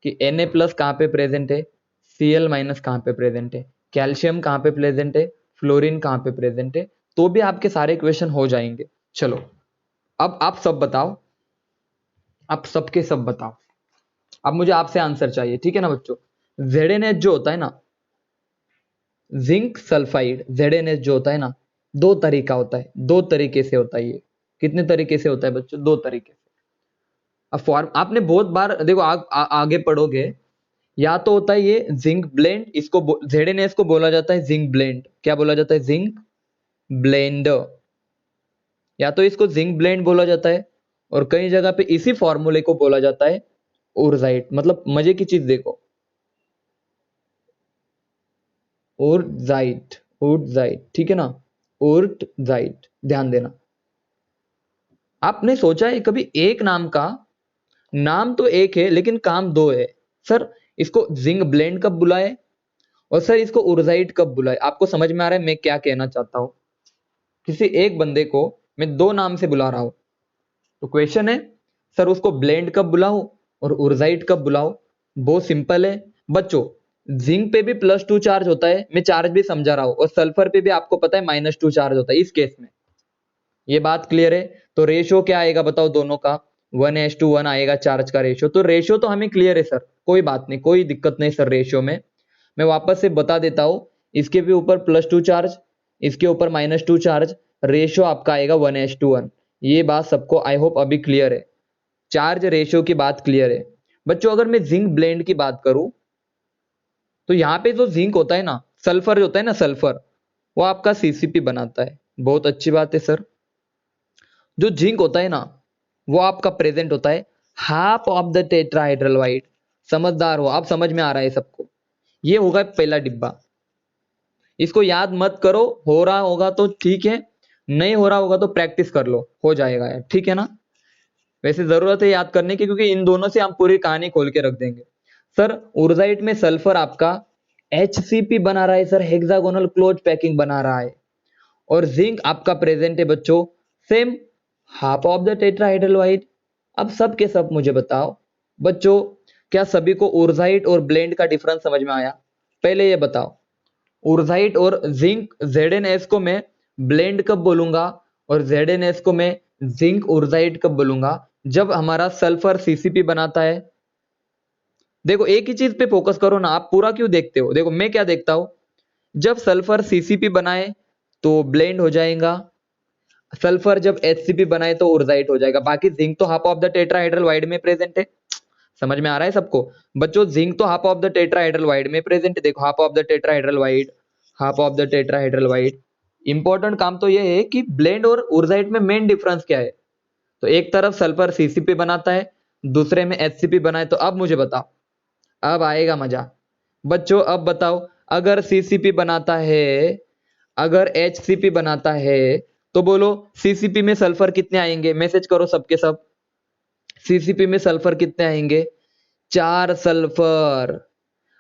कि Na+ कहाँ पे प्रेजेंट है, Cl- कहाँ पे प्रेजेंट है, कैल्शियम कहाँ पे प्रेजेंट है, फ्लोरीन कहाँ पे प्रेजेंट है, तो भी आपके सारे क्वेश्चन हो जाएंगे। चलो अब आप सब बताओ, आप सबके सब बताओ, अब मुझे आपसे आंसर चाहिए, ठीक है ना बच्चों। ZnH जो होता है ना, जिंक सल्फाइड ZnH जो होता है ना, दो तरीका होता है, दो तरीके से होता है ये। कितने तरीके से होता है बच्चों, दो तरीके से। अब फॉर्म आपने बहुत बार देखो, आगे पढ़ोगे, या तो होता है ये जिंक ब्लेंड, इसको ZnH को बोला जाता है जिंक ब्लेंड। क्या बोला जाता है, जिंक ब्लेंड, या तो इसको जिंक ब्लेंड बोला जाता है, और कई जगह पे इसी फॉर्मूले को बोला जाता है ओरजाइट। मतलब मजे की चीज देखो, ओरजाइट, ओरजाइट, ठीक है ना, ओरजाइट, ध्यान देना। आपने सोचा है कभी एक नाम का, नाम तो एक है लेकिन काम दो है। सर इसको जिंक ब्लेंड कब बुलाए, और सर इसको ओरजाइट कब बुलाए। आपको समझ में आ रहा है मैं क्या कहना चाहता हूं। किसी एक बंदे को मैं दो नाम से बुला रहा हूं, तो क्वेश्चन है सर उसको ब्लेंड कब बुलाऊं और ओरजाइट कब बुलाऊं। बहुत सिंपल है बच्चों, जिंक पे भी +2 चार्ज होता है, मैं चार्ज भी समझा रहा हूं, और सल्फर पे भी आपको पता है -2 चार्ज होता है इस केस में। ये बात क्लियर है। तो रेशो क्या आएगा बताओ दोनों का, 1:1 आएगा चार्ज का रेशो। तो रेशो तो हमें क्लियर है सर, कोई बात नहीं, कोई दिक्कत नहीं सर रेशो में। मैं वापस से बता देता हूं, इसके भी ऊपर +2 चार्ज, इसके ऊपर -2 चार्ज, रेशो आपका आएगा 1:1। ये बात सबको आई होप अभी क्लियर है, चार्ज रेशो की बात क्लियर है। बच्चों अगर मैं जिंक ब्लेंड की बात करूं, तो यहां पे जो जिंक होता है ना, सल्फर जो होता है ना, सल्फर, वो आपका CCP बनाता है। बहुत अच्छी बात है सर। जो जिंक होता है ना, वो आपका प्रेजेंट होता है half of the tetrahedral wide. समझदार हो आप, समझ में आ रहा है सबको। ये होगा पहला डिब्बा, इसको याद मत करो, हो रहा होगा तो ठीक है, नहीं हो रहा होगा तो प्रैक्टिस कर लो, हो जाएगा यार, ठीक है ना। वैसे जरूरत है याद करने की, क्योंकि इन दोनों से हम पूरी कहानी खोल के रख देंगे। सर उर्जाइट में सल्फर आपका HCP बना रहा है सर, हेक्सागोनल क्लोज पैकिंग बना रहा है, और जिंक आपका प्रेजेंट है बच्चों same half of the tetrahedral wide. अब सब के सब मुझे बताओ बच्चों, क्या सभी को उर्जाइट और ब्लेंड का डिफरेंस समझ में आया। पहले ये बताओ, उर्जाइट और जिंक ZnS को मैं ब्लेंड कब बोलूंगा, और ZnS को मैं जिंक उर्जाइट कब बोलूंगा, जब हमारा सल्फर CCP बनाता है। देखो एक ही चीज पे फोकस करो ना, आप पूरा क्यों देखते हो। देखो मैं क्या देखता हूं, जब सल्फर CCP बनाए तो ब्लेंड हो जाएगा, सल्फर जब HCP बनाए तो उर्जाइट हो जाएगा। बाकी जिंक तो half of the tetrahedral wide में प्रेजेंट है। समझ में आ रहा है सबको बच्चों, जिंक तो half of the tetrahedral wide में प्रेजेंट है। देखो half of the tetrahedral wide, half of the tetrahedral wide. Important काम तो ये है कि ब्लेंड और उर्जाइट में मेन डिफरेंस क्या है। तो एक तरफ सल्फर CCP बनाता है, दूसरे में HCP बनाए। तो अब मुझे बताओ, अब आएगा मजा बच्चों। अब बताओ, अगर CCP बनाता है, अगर HCP बनाता है, तो बोलो CCP में सल्फर कितने आएंगे, मैसेज करो सबके सब। CCP में सल्फर कितने आएंगे, 4 सल्फर।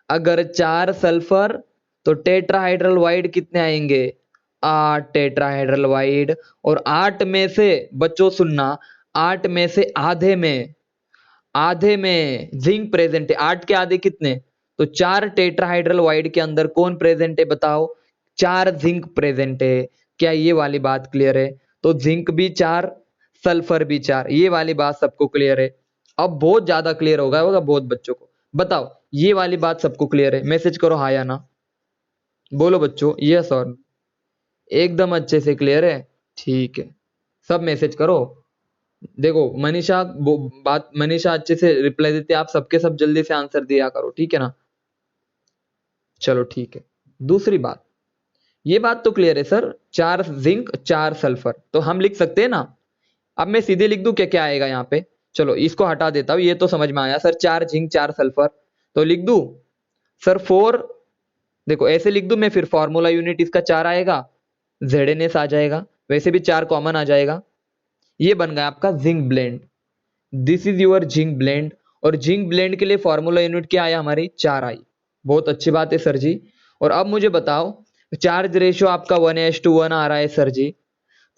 अगर 4 सल्फर तो टेट्राहाइड्रल वाइड कितने आएंगे, 8 टेट्राहाइड्रल वाइड। और 8 में से बच्चों सुनना, 8 में से आधे में जिंक प्रेजेंट है। 8 के आधे कितने, तो 4 टेट्राहाइड्रल वाइड के अंदर कौन प्रेजेंट है बताओ, 4 जिंक प्रेजेंट है। क्या ये वाली बात क्लियर है। तो जिंक भी 4, सल्फर भी 4, ये वाली बात सबको क्लियर है। अब बहुत ज्यादा क्लियर होगा बहुत बच्चों को। बताओ ये वाली बात सबको क्लियर है, मैसेज करो हाँ या ना। बोलो बच्चों यस और, एकदम अच्छे से क्लियर है, ठीक है, सब मैसेज करो। देखो मनीषा बात, मनीषा अच्छे से रिप्लाई देती है, आप सबके सब जल्दी से आंसर दिया करो, ठीक है ना। चलो ठीक है, दूसरी बात, ये बात तो क्लियर है सर, 4 जिंक 4 सल्फर, तो हम लिख सकते हैं ना। अब मैं सीधे लिख दूं क्या, क्या आएगा यहाँ पे। चलो इसको हटा देता हूं, ये तो समझ में आया सर, 4 जिंक 4 सल्फर। तो लिख दूं सर 4, देखो ऐसे लिख दूं मैं, फिर फॉर्मूला यूनिट इसका 4 आएगा, ZnS आ जाएगा, वैसे भी 4 कॉमन आ जाएगा। ये बन गया आपका zinc blende, this is your zinc blende. और जिंक ब्लेंड के लिए फॉर्मूला यूनिट क्या आया हमारी, 4 आई। बहुत अच्छी बात है सर जी। और अब मुझे बताओ, चार्ज रेशियो आपका 1:1 आ रहा है सर जी।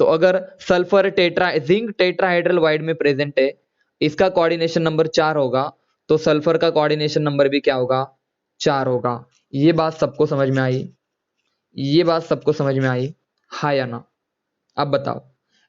तो अगर सल्फर जिंक टेट्राहाइड्रल वाइड में प्रेजेंट है, इसका कोऑर्डिनेशन नंबर 4 होगा, तो सल्फर का कोऑर्डिनेशन नंबर भी क्या होगा, 4 होगा। ये बात सबको समझ में आई? ये बात सबको समझ में आई, हाँ या ना? अब बताओ,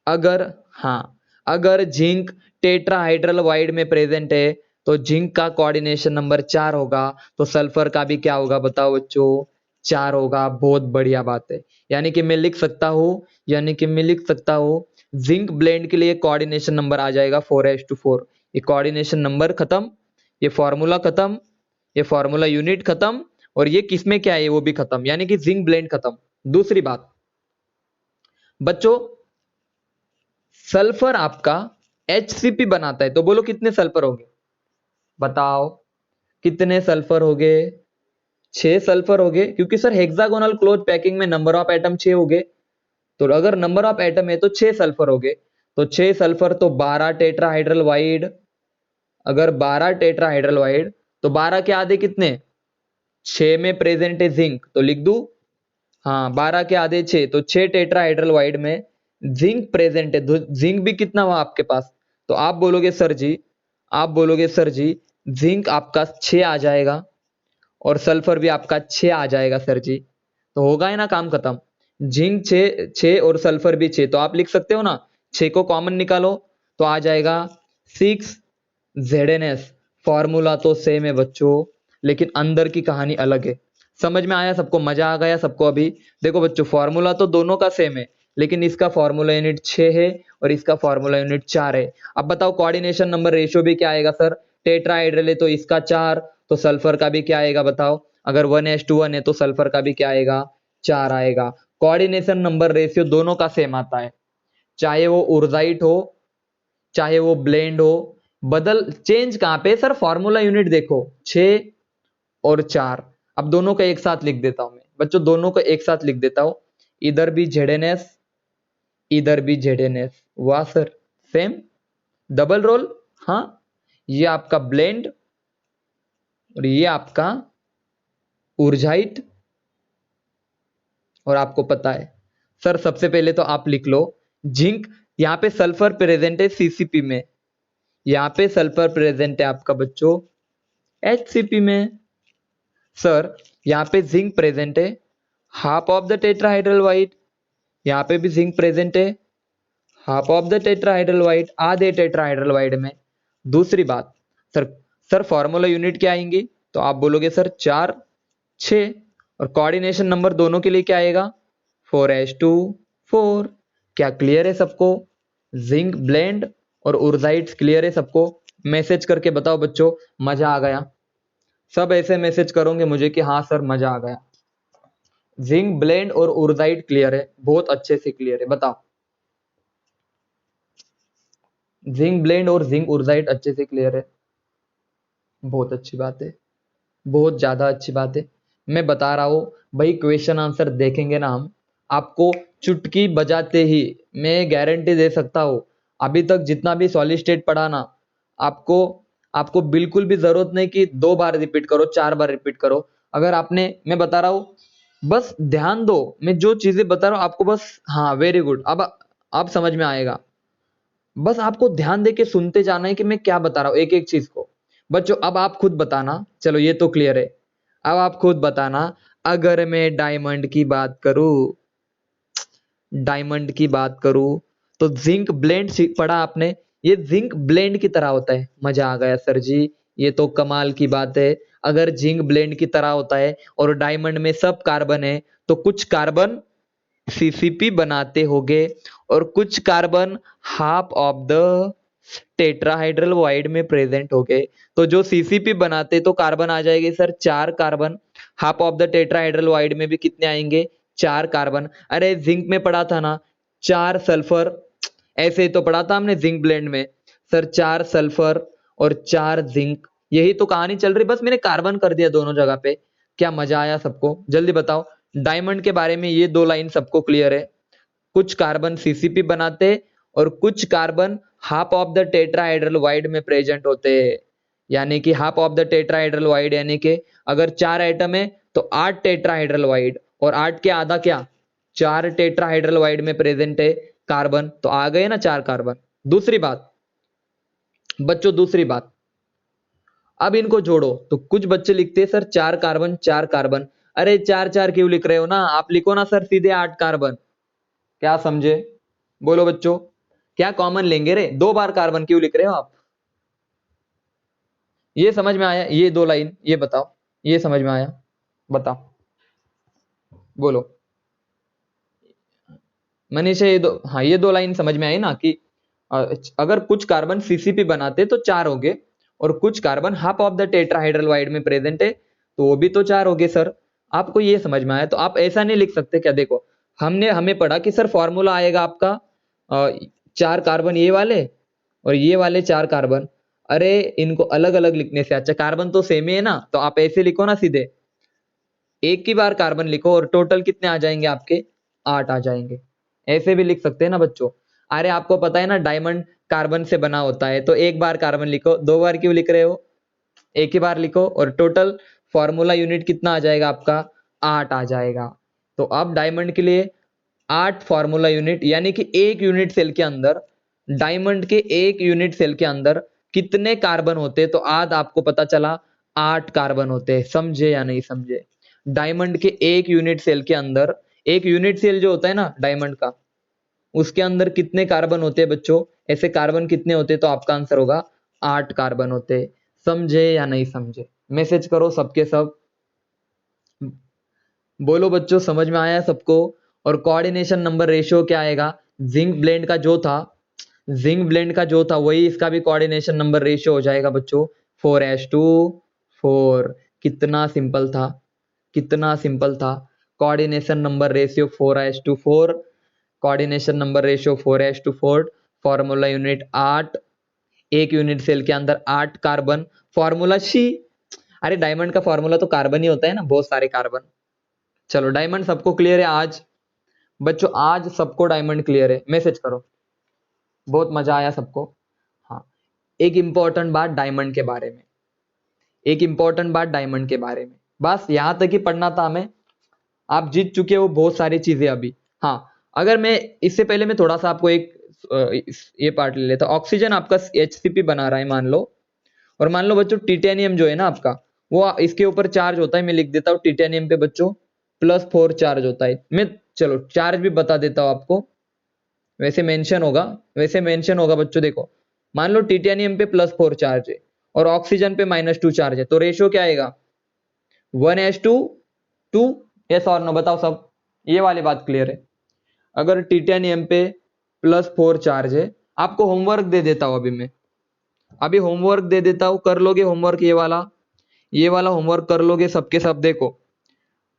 अगर हाँ, अगर जिंक टेट्राहाइड्रल वाइड में प्रेजेंट है तो जिंक का कोऑर्डिनेशन नंबर 4 होगा, तो सल्फर का भी क्या होगा बताओ बच्चों, 4 होगा। बहुत बढ़िया बात है। यानी कि मैं लिख सकता हूं, जिंक ब्लेंड के लिए कोऑर्डिनेशन नंबर आ जाएगा 4:4। ये कोऑर्डिनेशन नंबर खत्म, ये फॉर्मूला खत्म, ये फॉर्मूला यूनिट खत्म, और ये किसमें क्या है वो भी खत्म, यानी कि जिंक ब्लेंड खत्म। दूसरी बात बच्चों, सल्फर आपका HCP बनाता है, तो बोलो कितने सल्फर हो गए, बताओ कितने सल्फर हो गए? 6 सल्फर हो गए, क्योंकि सर हेक्सागोनल क्लोज पैकिंग में नंबर ऑफ एटम 6 हो गए, तो अगर नंबर ऑफ एटम है तो 6 सल्फर हो गए। तो 6 सल्फर तो 12 टेट्राहाइड्रल वाइड, अगर 12 टेट्राहाइड्रल वाइड तो 12 के आधे कितने, 6 में प्रेजेंट है जिंक, तो लिख दूं, हाँ 12 के आधे 6, तो 6 टेट्राहाइड्रल वाइड में जिंक प्रेजेंट है। जिंक भी कितना हुआ आपके पास, तो आप बोलोगे सर जी, जिंक आपका 6 आ जाएगा और सल्फर भी आपका 6 आ जाएगा सर जी, तो होगा है ना काम खत्म। जिंक 6 और सल्फर भी 6, तो आप लिख सकते हो ना, 6 को कॉमन निकालो तो आ जाएगा 6 ZnS। फॉर्मूला तो सेम है बच्चों, लेकिन अंदर की कहानी अलग है। समझ में आया सबको, मजा आ गया सबको? अभी देखो बच्चों, फॉर्मूला तो दोनों का सेम है, लेकिन इसका फॉर्मूला यूनिट 6 है और इसका फॉर्मूला यूनिट 4 है। अब बताओ कोऑर्डिनेशन नंबर रेशियो भी क्या आएगा सर, टेट्राहाइड्रल है तो इसका 4, तो सल्फर का भी क्या आएगा बताओ, अगर 1:1 है तो सल्फर का भी क्या आएगा, 4 आएगा। कोऑर्डिनेशन नंबर रेशियो दोनों का सेम आता है, चाहे वो उर्जाइट हो चाहे वो ब्लेंड हो। बदल चेंज कहां पे सर, फॉर्मूला यूनिट देखो 6 और 4। अब दोनों को एक साथ लिख देता हूं मैं बच्चों, दोनों को एक साथ लिख देता हूं, इधर भी ZnS, इधर भी ZnS। वाह सर, सेम डबल रोल। हाँ, ये आपका ब्लेंड और ये आपका उर्जाइट। और आपको पता है सर, सबसे पहले तो आप लिख लो जिंक, यहां पे सल्फर प्रेजेंट है CCP में, यहां पे सल्फर प्रेजेंट है आपका बच्चों HCP में। सर यहां पे जिंक प्रेजेंट है half of the tetrahedral white, यहां पे भी जिंक प्रेजेंट है half of the tetrahedral white, आधे टेट्राहाइड्रल वाइट में। दूसरी बात सर, फॉर्मूला यूनिट क्या आएंगी, तो आप बोलोगे सर 4 6, और कोऑर्डिनेशन नंबर दोनों के लिए क्या आएगा 4:4। क्या क्लियर है सबको? जिंक ब्लेंड और उर्जाइट्स क्लियर है सबको? मैसेज करके बताओ बच्चों, मजा आ गया? सब ऐसे मैसेज करोगे मुझे कि हाँ सर मजा आ गया। जिंक ब्लेंड और उर्जाइट क्लियर है, बहुत अच्छे से क्लियर है, बताओ। जिंक ब्लेंड और जिंक उर्जाइट अच्छे से क्लियर है, बहुत अच्छी बात है, बहुत ज्यादा अच्छी बात है। मैं बता रहा हूं भाई, क्वेश्चन आंसर देखेंगे ना हम, आपको चुटकी बजाते ही मैं गारंटी दे सकता हूं, अभी तक जितना भी सॉलिड स्टेट पढ़ा ना, आपको आपको बिल्कुल भी जरूरत नहीं कि 2 बार रिपीट करो, 4 बार रिपीट करो। अगर आपने, मैं बता रहा हूं, बस ध्यान दो, मैं जो चीजें बता रहा हूं आपको बस, हाँ वेरी गुड, अब समझ में आएगा। बस आपको ध्यान देके सुनते जाना है कि मैं क्या बता रहा हूं एक एक चीज को। बच्चों अब आप खुद बताना, चलो ये तो क्लियर है, अब आप खुद बताना, अगर मैं डायमंड की बात करूं तो जिंक ब्लेंड पढ़ा आपने, ये जिंक ब्लेंड की तरह होता है। मजा आ गया सर जी, ये तो कमाल की बात है। अगर जिंक ब्लेंड की तरह होता है और डायमंड में सब कार्बन है, तो कुछ कार्बन CCP बनाते होंगे और कुछ carbon half of the tetrahedral wide में प्रेजेंट हो गए। तो जो CCP बनाते तो कार्बन आ जाएंगे sir 4 carbon, half of the tetrahedral wide में भी कितने आएंगे 4 कार्बन। अरे जिंक में पढ़ा था ना 4 सल्फर, ऐसे ही तो पढ़ा था हमने जिंक ब्लेंड में सर, 4 सल्फर और 4 जिंक, यही तो कहानी चल रही, बस मैंने कार्बन कर दिया दोनों जगह पे। क्या मजा आया सबको? जल्दी बताओ, डायमंड के बारे में ये 2 लाइन सबको क्लियर है, कुछ कार्बन CCP बनाते और कुछ carbon half of the tetrahedral wide में प्रेजेंट होते हैं। यानी कि half of the tetrahedral wide, यानी कि अगर 4 एटम है तो 8 टेट्राहाइड्रल वाइड, और 8 के आधा क्या 4 टेट्राहाइड्रल वाइड में प्रेजेंट है कार्बन, तो आ गए ना 4 कार्बन। दूसरी बात बच्चों, दूसरी बात, अब इनको जोड़ो तो कुछ बच्चे लिखते हैं सर 4 कार्बन 4 कार्बन। अरे 4 4 क्यों लिख रहे हो ना, आप लिखो ना सर सीधे 8 कार्बन। क्या समझे? बोलो बच्चों, क्या कॉमन लेंगे रे? 2 बार कार्बन क्यों लिख रहे हो आप? ये समझ में आया? ये 2 लाइन ये बताओ, ये समझ में आया? बताओ, बोलो मनीषा। ये दो, हाँ ये 2 लाइन समझ में आई ना कि अगर कुछ कार्बन सीसीपी बनाते तो 4 हो गए, और कुछ carbon half of the tetrahedral wide में प्रेजेंट है तो वो भी तो 4 हो गए सर। आपको ये समझ में आया? तो आप ऐसा नहीं लिख सकते क्या? देखो हमें पढ़ा कि सर फॉर्मूला आएगा आपका 4 कार्बन ये वाले और ये वाले 4 कार्बन। अरे इनको अलग अलग लिखने से अच्छा, कार्बन तो सेम ही है ना, तो आप ऐसे लिखो ना सीधे, एक की बार कार्बन लिखो और टोटल कितने आ जाएंगे आपके? 8 आ जाएंगे। ऐसे भी लिख सकते हैं ना बच्चों। अरे आपको पता है ना डायमंड कार्बन से बना होता है, तो एक बार कार्बन लिखो, 2 बार क्यों लिख रहे हो? एक ही बार लिखो और टोटल फॉर्मूला यूनिट कितना आ जाएगा आपका? 8 आ जाएगा। तो अब डायमंड के लिए 8 फॉर्मूला यूनिट, यानी कि एक यूनिट सेल के अंदर, डायमंड के एक यूनिट सेल के अंदर कितने कार्बन होते? तो आज आपको पता चला 8 कार्बन होते। समझे या नहीं समझे? डायमंड के एक यूनिट सेल के अंदर, एक यूनिट सेल जो होता है ना डायमंड का, उसके अंदर कितने कार्बन होते हैं बच्चों? ऐसे कार्बन कितने होते? तो आपका आंसर होगा 8 कार्बन होते। समझे या नहीं समझे? मैसेज करो सबके सब। बोलो बच्चों, समझ में आया सबको? और कोऑर्डिनेशन नंबर रेशियो क्या आएगा? जिंक ब्लेंड का जो था, जिंक ब्लेंड का जो था वही इसका भी कोऑर्डिनेशन नंबर रेशियो हो जाएगा बच्चों, 4:4। कितना सिंपल था, कितना सिंपल था। Coordination number ratio 4:4, coordination number ratio 4:4, formula unit 8, एक यूनिट सेल के अंदर 8 कार्बन, फॉर्मूला सी। अरे डायमंड का फॉर्मूला तो कार्बन ही होता है ना, बहुत सारे कार्बन। चलो डायमंड सबको क्लियर है आज? बच्चों आज सबको डायमंड क्लियर है? मैसेज करो। बहुत मजा आया सबको? हाँ, एक इंपॉर्टेंट बात डायमंड के बारे में, एक इंपॉर्टेंट बात डायमंड के बारे में, बस यहां तक ही पढ़ना था हमें। आप जीत चुके हो बहुत सारी चीजें अभी। हाँ, अगर मैं इससे पहले मैं थोड़ा सा आपको एक ये पार्ट ले लेता। ऑक्सीजन आपका HCP बना रहा है मान लो, और मान लो बच्चों टिटेनियम जो है ना आपका, वो इसके ऊपर चार्ज होता है। मैं लिख देता हूँ टिटेनियम पे बच्चों +4 चार्ज होता है। मैं चलो चार्ज भी बता देता हूँ आपको, वैसे मेंशन होगा, वैसे मेंशन होगा बच्चों। देखो मान लो टिटेनियम पे +4 चार्ज है और ऑक्सीजन पे -2 चार्ज है, तो रेशियो क्या आएगा? 1:2। यस और नो बताओ सब, ये वाली बात क्लियर है? अगर टिटेनियम पे +4 चार्ज है, आपको होमवर्क दे देता हूं अभी मैं, अभी होमवर्क दे देता हूं, कर लोगे होमवर्क? ये वाला होमवर्क कर लोगे सबके सब? देखो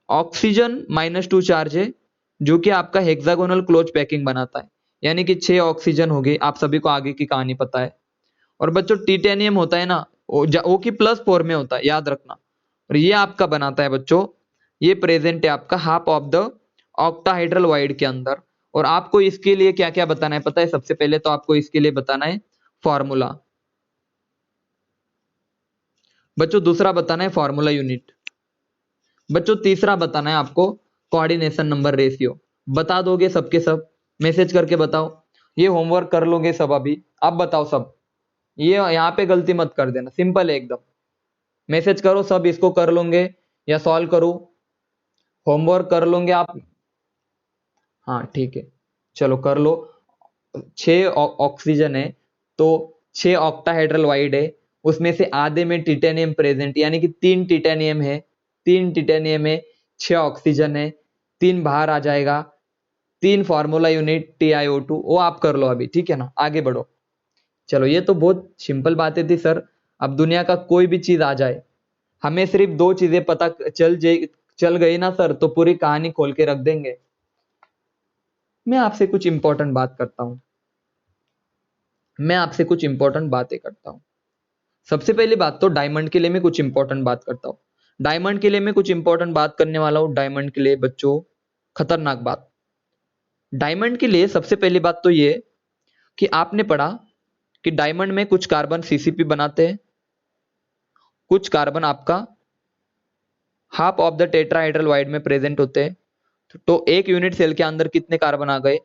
ऑक्सीजन -2 चार्ज है, जो कि आपका हेक्सागोनल क्लोज पैकिंग बनाता है, यानी कि 6 ऑक्सीजन हो गए। आप सभी को आगे की कहानी पता है। और बच्चों टिटेनियम होता है ना, वो की +4 में होता है, याद रखना। और ये आपका बनाता है बच्चों, ये प्रेजेंट है आपका half of the octahedral wide के अंदर। और आपको इसके लिए क्या क्या बताना है पता है? सबसे पहले तो आपको इसके लिए बताना है फॉर्मूला बच्चों, दूसरा बताना है फॉर्मूला यूनिट बच्चों, तीसरा बताना है आपको कोऑर्डिनेशन नंबर रेशियो। बता दोगे सबके सब? मैसेज करके बताओ। ये होमवर्क कर लोगे सब अभी? अब बताओ सब, ये यहाँ पे गलती मत कर देना, सिंपल है एकदम। मैसेज करो सब, इसको कर लोगे या सॉल्व करूं? होमवर्क कर लोगे आप? हाँ ठीक है, चलो कर लो। 6 ऑक्सीजन है तो 6 ऑक्टाहेड्रल वाइड है, उसमें से आधे में टिटेनियम प्रेजेंट, यानी कि 3 टिटेनियम है, 3 टिटेनियम है, 6 ऑक्सीजन है, 3 बाहर आ जाएगा, 3 फॉर्मूला यूनिट TiO2, वो आप कर लो अभी, ठीक है ना? आगे बढ़ो। चलो ये तो बहुत सिंपल बातें थी सर। अब दुनिया का कोई भी चीज आ जाए, हमें सिर्फ 2 चीजें पता चल गई ना सर, तो पूरी कहानी खोल के रख देंगे। मैं आपसे कुछ इंपॉर्टेंट बात करता हूं, मैं आपसे कुछ इंपॉर्टेंट बातें करता हूं। सबसे पहली बात तो डायमंड के लिए मैं कुछ इंपॉर्टेंट बात करता हूं। डायमंड के लिए मैं कुछ इंपॉर्टेंट बात करने वाला हूं। डायमंड के लिए बच्चों खतरनाक बात, डायमंड के लिए सबसे पहली बात तो ये कि आपने पढ़ा कि डायमंड में कुछ कार्बन सीसीपी बनाते हैं, कुछ कार्बन आपका half of the tetrahedral wide में प्रेजेंट होते हैं। तो एक यूनिट सेल के अंदर कितने कार्बन आ गए?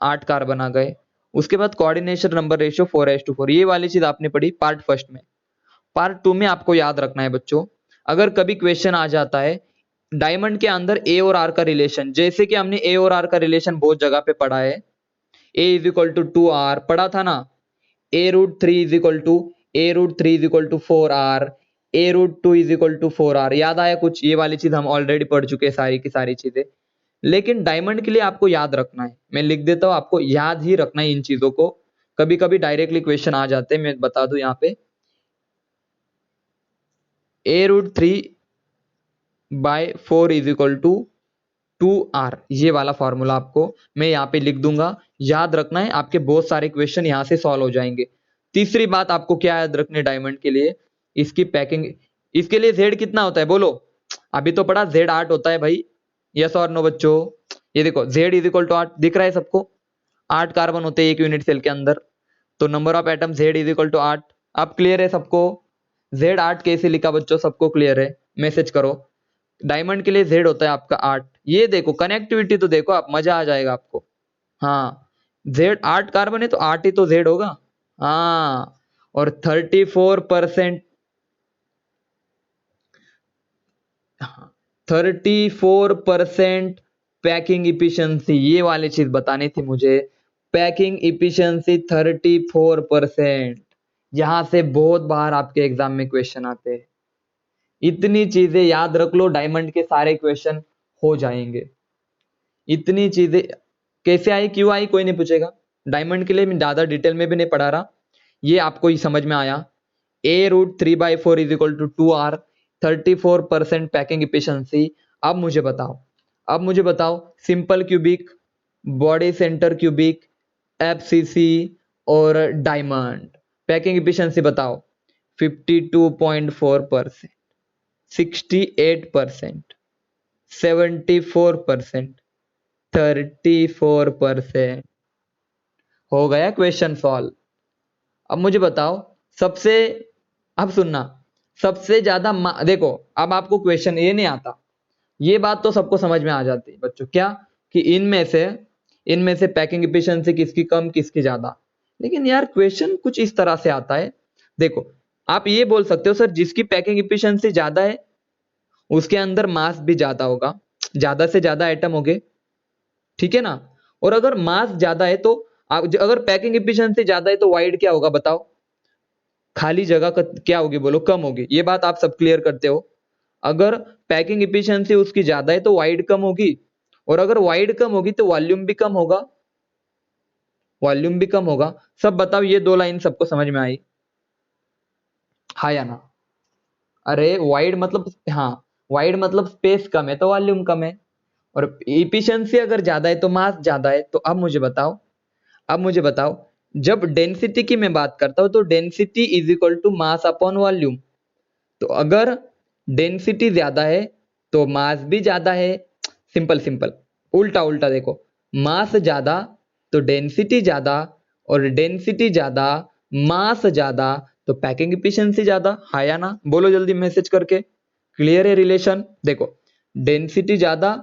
8 कार्बन आ गए। उसके बाद कोऑर्डिनेशन नंबर रेशियो 4:4, ये वाली चीज आपने पढ़ी पार्ट फर्स्ट में। पार्ट 2 में आपको याद रखना है बच्चों। अगर कभी क्वेश्चन आ जाता है डायमंड के अंदर ए और आर का रिलेशन, जैसे कि हमने ए और आर का रिलेशन बहुत जगह पे पढ़ा है, ए इज इक्वल टू 2r पढ़ा था ना, a√3 is equal to a√3 is equal to 4r, a√2 is equal to 4r। याद आया कुछ? ये वाली चीज हम ऑलरेडी पढ़ चुके हैं सारी की सारी चीजें। लेकिन डायमंड के लिए आपको याद रखना है, मैं लिख देता हूं, आपको याद ही रखना है इन चीजों को। कभी कभी डायरेक्टली क्वेश्चन आ जाते हैं, मैं बता दूं यहाँ पे a√3/4 is equal to 2r, ये वाला फॉर्मूला आपको मैं यहाँ पे लिख दूंगा, याद रखना है। आपके बहुत सारे क्वेश्चन यहाँ से सॉल्व हो जाएंगे। तीसरी बात आपको क्या याद रखनी है डायमंड के लिए, इसकी पैकिंग। इसके लिए z कितना होता है बोलो? अभी तो पढ़ा z 8 होता है भाई, यस और नो बच्चों? ये देखो z इज इक्वल टू 8 दिख रहा है सबको, 8 कार्बन होते हैं एक यूनिट सेल के अंदर, तो number of atom z is equal to 8। अब क्लियर है सबको? z 8 कैसे लिखा बच्चों, सबको क्लियर है? मैसेज करो। डायमंड के लिए z होता है आपका 8। ये देखो कनेक्टिविटी तो देखो आप, मजा आ जाएगा आपको। हाँ, z 8 कार्बन है तो 8 ही तो z होगा। हाँ, और 34%, 34% पैकिंग इफिशियंसी, ये वाली चीज बतानी थी मुझे। पैकिंग इफिशियंसी 34%, यहां से बहुत बार आपके एग्जाम में क्वेश्चन आते हैं। इतनी चीजें याद रख लो, डायमंड के सारे क्वेश्चन हो जाएंगे। इतनी चीजें कैसे आई, क्यों आई, कोई नहीं पूछेगा। डायमंड के लिए मैं ज्यादा डिटेल में भी नहीं पढ़ा रहा, ये आपको ही समझ में आया। a√3/4 is equal to 2r, 34% packing efficiency. अब मुझे बताओ simple cubic, body centre cubic, FCC और डायमंड पैकिंग इफिशियंसी बताओ। 52.4%, 68%, 74%, 34%। हो गया क्वेश्चन सॉल्व। अब मुझे बताओ सबसे, अब सुनना, सबसे ज्यादा देखो, अब आपको क्वेश्चन ये नहीं आता, ये बात तो सबको समझ में आ जाती है बच्चों, क्या कि इनमें से पैकिंग एफिशिएंसी किसकी कम किसकी ज्यादा। लेकिन यार क्वेश्चन कुछ इस तरह से आता है, देखो आप ये बोल सकते हो सर जिसकी पैकिंग एफिशिएंसी ज्यादा है उसके अंदर मास भी ज्यादा होगा, ज्यादा से ज्यादा आइटम होंगे, ठीक है ना। और अगर मास ज्यादा है तो अगर पैकिंग एफिशिएंसी ज्यादा है तो वाइड क्या होगा बताओ? खाली जगह का क्या होगी बोलो? कम होगी। ये बात आप सब क्लियर करते हो। अगर पैकिंग एफिशिएंसी उसकी ज्यादा है तो वाइड कम होगी, और अगर वाइड कम होगी तो वॉल्यूम भी कम होगा, वॉल्यूम भी कम होगा। सब बताओ ये दो लाइन सबको समझ में आई? हाँ या ना? अरे वाइड मतलब, हाँ वाइड मतलब स्पेस कम है तो वॉल्यूम कम है, और एफिशिएंसी अगर ज्यादा है तो मास ज्यादा है। तो अब मुझे बताओ जब डेंसिटी की मैं बात करता हूं तो density is equal to mass upon volume. तो अगर डेंसिटी ज्यादा है तो मास भी ज्यादा है। सिंपल सिंपल, उल्टा उल्टा देखो, मास ज्यादा तो डेंसिटी ज्यादा, और डेंसिटी ज्यादा मास ज्यादा तो पैकिंग एफिशिएंसी ज्यादा। हाँ या ना? बोलो जल्दी मैसेज करके। क्लियर है रिलेशन? देखो डेंसिटी ज्यादा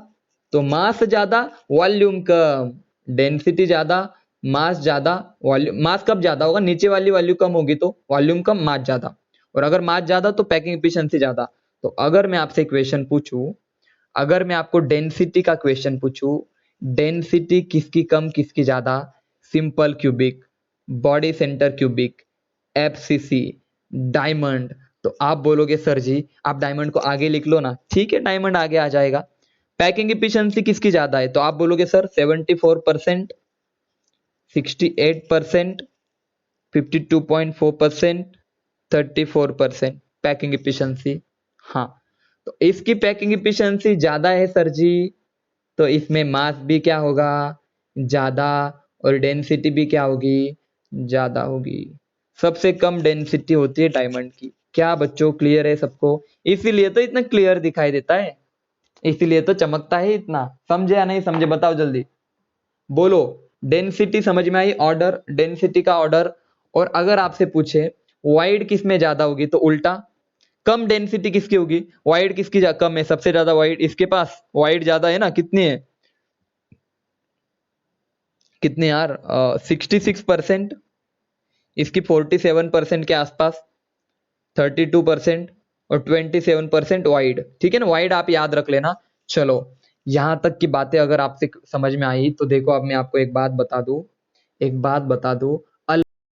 तो मास ज्यादा वॉल्यूम कम, डेंसिटी ज्यादा मास ज्यादा वॉल्यूम, मास कब ज्यादा होगा? नीचे वाली वैल्यू कम होगी तो वॉल्यूम कम मास ज्यादा, और अगर मास ज्यादा तो पैकिंग एफिशिएंसी ज्यादा। तो अगर मैं आपसे क्वेश्चन पूछूं, अगर मैं आपको डेंसिटी का क्वेश्चन पूछूं, डेंसिटी किसकी कम किसकी ज्यादा? Simple cubic, body centre cubic, FCC, diamond. तो आप बोलोगे सर जी आप डायमंड को आगे लिख लो ना, ठीक है डायमंड आगे आ जाएगा। पैकिंग एफिशिएंसी किसकी ज्यादा है? तो आप बोलोगे सर 74%, 68%, 52.4%, 34% पैकिंग एफिशिएंसी। हाँ, तो इसकी पैकिंग एफिशिएंसी ज्यादा है सर जी, तो इसमें मास भी क्या होगा? ज्यादा, और डेंसिटी भी क्या होगी? ज्यादा होगी। सबसे कम डेंसिटी होती है डायमंड की। क्या बच्चों क्लियर है सबको? इसीलिए तो इतना क्लियर दिखाई देता है, इसीलिए तो चमकता है इतना। समझे या नहीं समझे बताओ जल्दी बोलो। डेंसिटी समझ में आई? ऑर्डर, डेंसिटी का ऑर्डर। और अगर आपसे पूछे वाइड किस में ज्यादा होगी तो उल्टा, कम डेंसिटी किसकी होगी? वाइड किसकी कम है? सबसे ज्यादा वाइड इसके पास, वाइड ज्यादा है ना, कितनी है? कितने यार? 66%, इसकी 47% के आसपास। 32% और 27% वाइड। ठीक है ना, वाइड आप याद रख लेना। चलो यहां तक की बातें अगर आपसे समझ में आई तो देखो, अब मैं आपको एक बात बता दूं,